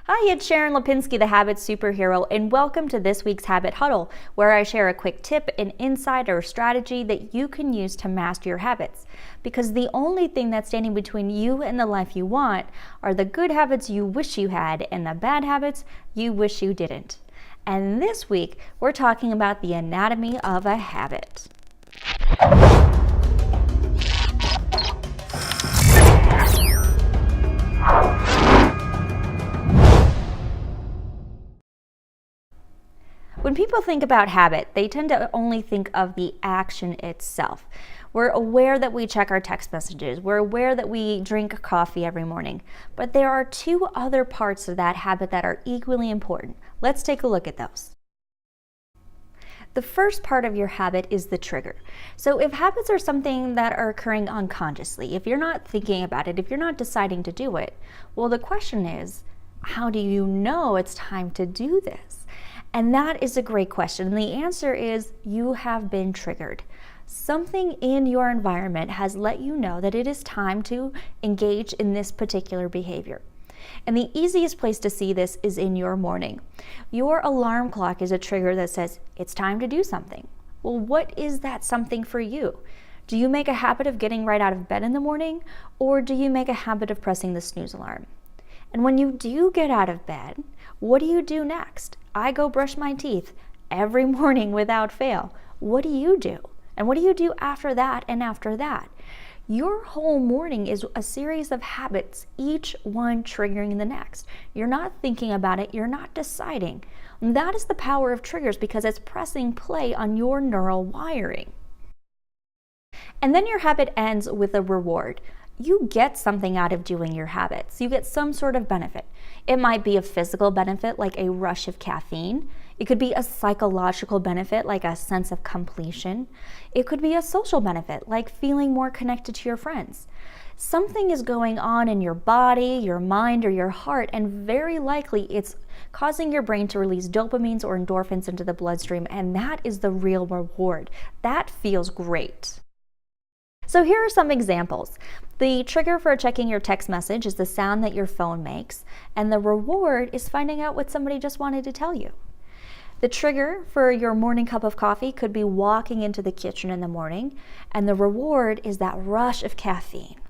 Hi, it's Sharon Lipinski, the Habit Superhero, and welcome to this week's Habit Huddle, where I share a quick tip, an insight, or strategy that you can use to master your habits. Because the only thing that's standing between you and the life you want are the good habits you wish you had and the bad habits you wish you didn't. And this week, we're talking about the anatomy of a habit. When people think about habit, they tend to only think of the action itself. We're aware that we check our text messages. We're aware that we drink coffee every morning. But there are two other parts of that habit that are equally important. Let's take a look at those. The first part of your habit is the trigger. So if habits are something that are occurring unconsciously, if you're not thinking about it, if you're not deciding to do it, well, the question is, how do you know it's time to do this? And that is a great question. And the answer is you have been triggered. Something in your environment has let you know that it is time to engage in this particular behavior. And the easiest place to see this is in your morning. Your alarm clock is a trigger that says it's time to do something. Well, what is that something for you? Do you make a habit of getting right out of bed in the morning, or do you make a habit of pressing the snooze alarm? And when you do get out of bed, what do you do next? I go brush my teeth every morning without fail. What do you do? And what do you do after that and after that? Your whole morning is a series of habits, each one triggering the next. You're not thinking about it, you're not deciding. And that is the power of triggers, because it's pressing play on your neural wiring. And then your habit ends with a reward. You get something out of doing your habits. You get some sort of benefit. It might be a physical benefit like a rush of caffeine. It could be a psychological benefit like a sense of completion. It could be a social benefit like feeling more connected to your friends. Something is going on in your body, your mind, or your heart, and very likely it's causing your brain to release dopamines or endorphins into the bloodstream, and that is the real reward. That feels great. So here are some examples. The trigger for checking your text message is the sound that your phone makes, and the reward is finding out what somebody just wanted to tell you. The trigger for your morning cup of coffee could be walking into the kitchen in the morning, and the reward is that rush of caffeine.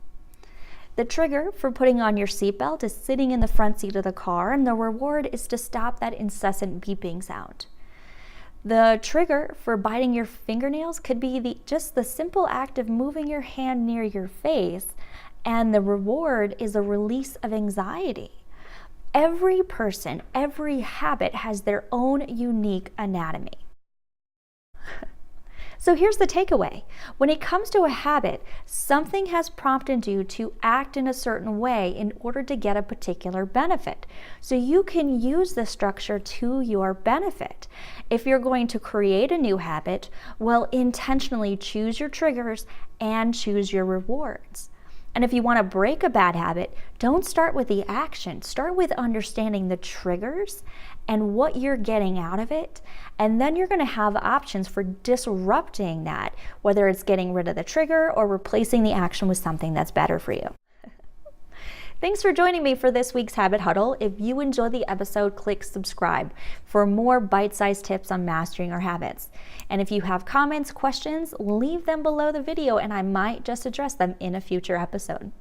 The trigger for putting on your seatbelt is sitting in the front seat of the car, and the reward is to stop that incessant beeping sound. The trigger for biting your fingernails could be just the simple act of moving your hand near your face, and the reward is a release of anxiety. Every person, every habit has their own unique anatomy. So here's the takeaway. When it comes to a habit, something has prompted you to act in a certain way in order to get a particular benefit. So you can use the structure to your benefit. If you're going to create a new habit, well, intentionally choose your triggers and choose your rewards. And if you want to break a bad habit, don't start with the action. Start with understanding the triggers and what you're getting out of it. And then you're going to have options for disrupting that, whether it's getting rid of the trigger or replacing the action with something that's better for you. Thanks for joining me for this week's Habit Huddle. If you enjoyed the episode, click subscribe for more bite-sized tips on mastering our habits. And if you have comments, questions, leave them below the video and I might just address them in a future episode.